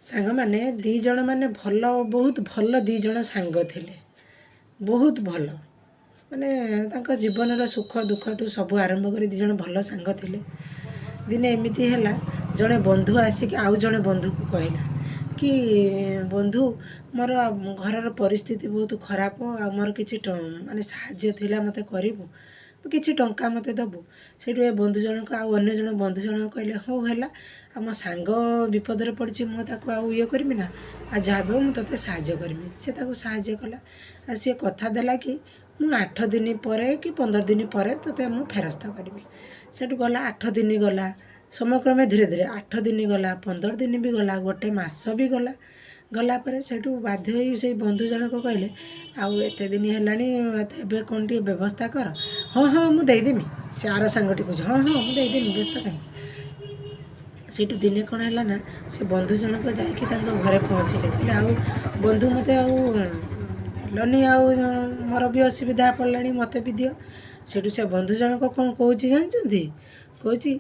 ସାଙ୍ଗମାନେ ଦୁଇ ଜଣ ମାନେ ଭଲ ବହୁତ ଭଲ ଦୁଇ ଜଣ ସାଙ୍ଗ ଥିଲେ। ବହୁତ ଭଲ ମାନେ ତାଙ୍କ ଜୀବନର ସୁଖ ଦୁଃଖଠୁ ସବୁ ଆରମ୍ଭ କରି ଦୁଇ ଜଣ ଭଲ ସାଙ୍ଗ ଥିଲେ। ଦିନେ ଏମିତି ହେଲା, ଜଣେ ବନ୍ଧୁ ଆସିକି ଆଉ ଜଣେ ବନ୍ଧୁକୁ କହିଲା କି ବନ୍ଧୁ ମୋର ଘରର ପରିସ୍ଥିତି ବହୁତ ଖରାପ, ଆଉ ମୋର କିଛି ମାନେ ସାହାଯ୍ୟ ଥିଲା ମୋତେ କରିବୁ, କିଛି ଟଙ୍କା ମୋତେ ଦେବୁ। ସେଇଠୁ ଏ ବନ୍ଧୁ ଜଣକ ଆଉ ଅନ୍ୟ ଜଣ ବନ୍ଧୁ ଜଣକ କହିଲେ ହଉ ହେଲା, ଆଉ ମୋ ସାଙ୍ଗ ବିପଦରେ ପଡ଼ିଛି, ମୁଁ ତାକୁ ଆଉ ଇଏ କରିବି ନା, ଆଉ ଯାହା ବି ହଉ ମୁଁ ତୋତେ ସାହାଯ୍ୟ କରିବି। ସେ ତାକୁ ସାହାଯ୍ୟ କଲା। ଆଉ ସିଏ କଥା ଦେଲା କି ମୁଁ 8 ଦିନ ପରେ କି 15 ଦିନ ପରେ ତୋତେ ମୁଁ ଫେରସ୍ତ କରିବି। ସେଠୁ ଗଲା 8 ଦିନ ଗଲା, ସମୟକ୍ରମେ ଧୀରେ ଧୀରେ 8 ଦିନ ଗଲା, 15 ଦିନ ବି ଗଲା, ଗୋଟେ ମାସ ବି ଗଲା। ଗଲା ପରେ ସେଇଠୁ ବାଧ୍ୟ ହୋଇ ସେଇ ବନ୍ଧୁ ଜଣକ କହିଲେ ଆଉ ଏତେ ଦିନ ହେଲାଣି, ଏବେ କ'ଣ ଟିକେ ବ୍ୟବସ୍ଥା କର। ହଁ ହଁ ମୁଁ ଦେଇଦେମି। ସେ ଆର ସାଙ୍ଗଟି କହୁଛି ହଁ ହଁ ମୁଁ ଦେଇଦେମି, ବ୍ୟସ୍ତ କାହିଁକି। ସେଇଠୁ ଦିନେ କ'ଣ ହେଲା ନା, ସେ ବନ୍ଧୁ ଜଣକ ଯାଇକି ତାଙ୍କ ଘରେ ପହଞ୍ଚିଲେ। କହିଲେ ଆଉ ବନ୍ଧୁ ମୋତେ ଆଉ ଦେଲନି, ଆଉ ମୋର ବି ଅସୁବିଧା ପଡ଼ିଲାଣି, ମୋତେ ବି ଦିଅ। ସେଇଠୁ ସେ ବନ୍ଧୁ ଜଣକ କ'ଣ କହୁଛି ଜାଣିଛନ୍ତି? କହୁଛି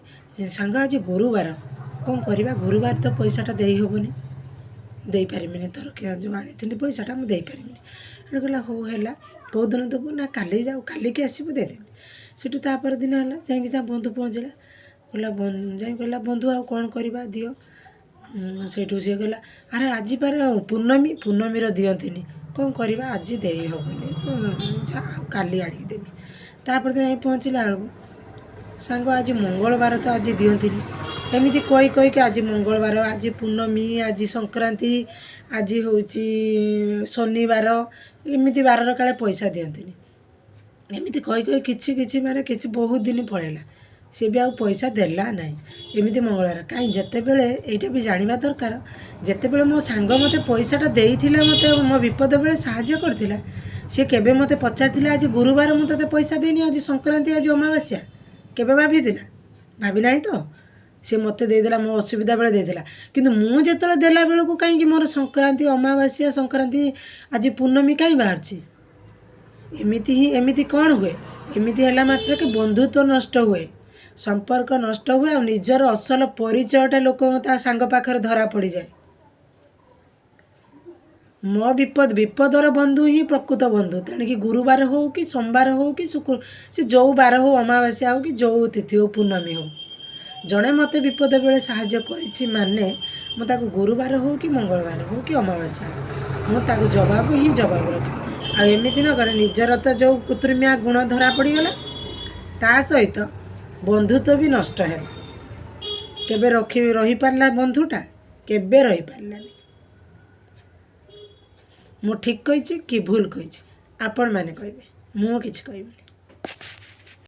ସାଙ୍ଗ ଆଜି ଗୁରୁବାର, କ'ଣ କରିବା, ଗୁରୁବାର ତ ପଇସାଟା ଦେଇ ହେବନି, ଦେଇପାରିବିନି, ତୋର ଯେଉଁ ଆଣିଥିଲି ପଇସାଟା ମୁଁ ଦେଇପାରିବିନି। ସେଠୁ କହିଲା ହଉ ହେଲା, କେଉଁଦିନ ଦେବୁ ନା କାଲି ଯାଉ, କାଲିକି ଆସିବୁ ଦେଇଦେବି। ସେଠୁ ତାପର ଦିନ ହେଲା, ଯାଇକି ତା ବନ୍ଧୁ ପହଞ୍ଚିଲା। କହିଲା ଯାଇ କହିଲା ବନ୍ଧୁ ଆଉ କ'ଣ କରିବା ଦିଅ। ସେଇଠୁ ସିଏ କହିଲା ଆରେ ଆଜି ପାରେ ପୂର୍ଣ୍ଣମୀ, ପୂର୍ଣ୍ଣମୀର ଦିଅନ୍ତିନି, କ'ଣ କରିବା ଆଜି ଦେଇ ହେବନି, ଯା ଆଉ କାଲି ଆଣିକି ଦେବି। ତାପରେ ତ ଯାଇ ପହଞ୍ଚିଲା ବେଳକୁ ସାଙ୍ଗ ଆଜି ମଙ୍ଗଳବାର, ତ ଆଜି ଦିଅନ୍ତିନି। ଏମିତି କହିକି ଆଜି ମଙ୍ଗଳବାର, ଆଜି ପୂର୍ଣ୍ଣମୀ, ଆଜି ସଂକ୍ରାନ୍ତି, ଆଜି ହେଉଛି ଶନିବାର, ଏମିତି ବାରର କାଳେ ପଇସା ଦିଅନ୍ତିନି। ଏମିତି କହି କିଛି ମାନେ କିଛି ବହୁତ ଦିନ ପଳେଇଲା, ସେ ବି ଆଉ ପଇସା ଦେଲା ନାହିଁ। ଏମିତି ମଙ୍ଗଳବାର କାହିଁ, ଯେତେବେଳେ ଏଇଟା ବି ଜାଣିବା ଦରକାର, ଯେତେବେଳେ ମୋ ସାଙ୍ଗ ମୋତେ ପଇସାଟା ଦେଇଥିଲା, ମୋତେ ମୋ ବିପଦ ବେଳେ ସାହାଯ୍ୟ କରିଥିଲା, ସେ କେବେ ମୋତେ ପଚାରିଥିଲା ଆଜି ଗୁରୁବାର ମୁଁ ତୋତେ ପଇସା ଦେଇନି, ଆଜି ସଂକ୍ରାନ୍ତି, ଆଜି ଅମାବାସ୍ୟା, କେବେ ଭାବିଥିଲା? ଭାବି ନାହିଁ ତ। ସେ ମୋତେ ଦେଇଦେଲା, ମୋ ଅସୁବିଧା ବେଳେ ଦେଇଦେଲା। କିନ୍ତୁ ମୁଁ ଯେତେବେଳେ ଦେଲା ବେଳକୁ କାହିଁକି ମୋର ସଂକ୍ରାନ୍ତି, ଅମାବାସ୍ୟା, ସଂକ୍ରାନ୍ତି, ଆଜି ପୂର୍ଣ୍ଣମୀ କାହିଁ ବାହାରୁଛି? ଏମିତି କ'ଣ ହୁଏ? ଏମିତି ହେଲା ମାତ୍ରକେ ବନ୍ଧୁତ୍ୱ ନଷ୍ଟ ହୁଏ, ସମ୍ପର୍କ ନଷ୍ଟ ହୁଏ, ଆଉ ନିଜର ଅସଲ ପରିଚୟଟା ଲୋକ ତା ସାଙ୍ଗ ପାଖରେ ଧରା ପଡ଼ିଯାଏ। ମୋ ବିପଦର ବନ୍ଧୁ ହିଁ ପ୍ରକୃତ ବନ୍ଧୁ। ତେଣିକି ଗୁରୁବାର ହଉ କି ସୋମବାର ହଉ କି ସେ ଯେଉଁ ବାର ହଉ, ଅମାବାସ୍ୟା ହଉ କି ଯେଉଁ ତିଥି ହଉ, ପୂର୍ଣ୍ଣମୀ ହଉ, ଜଣେ ମୋତେ ବିପଦ ବେଳେ ସାହାଯ୍ୟ କରିଛି ମାନେ ମୁଁ ତାକୁ ଗୁରୁବାର ହଉ କି ମଙ୍ଗଳବାର ହଉ କି ଅମାବାସ୍ୟା ହଉ, ମୁଁ ତାକୁ ଜବାବ ରଖିବି। ଆଉ ଏମିତି ନ କରେ, ନିଜର ତ ଯେଉଁ କୁତ୍ରିମିଆ ଗୁଣ ଧରା ପଡ଼ିଗଲା, ତା ସହିତ ବନ୍ଧୁତ୍ୱ ବି ନଷ୍ଟ ହେଲା। କେବେ ରହିପାରିଲା ବନ୍ଧୁଟା? କେବେ ରହିପାରିଲାନି। ମୁଁ ଠିକ୍ କହିଛି କି ଭୁଲ କହିଛି? ଆପଣମାନେ କହିବେ, ମୁଁ କିଛି କହିବିନି।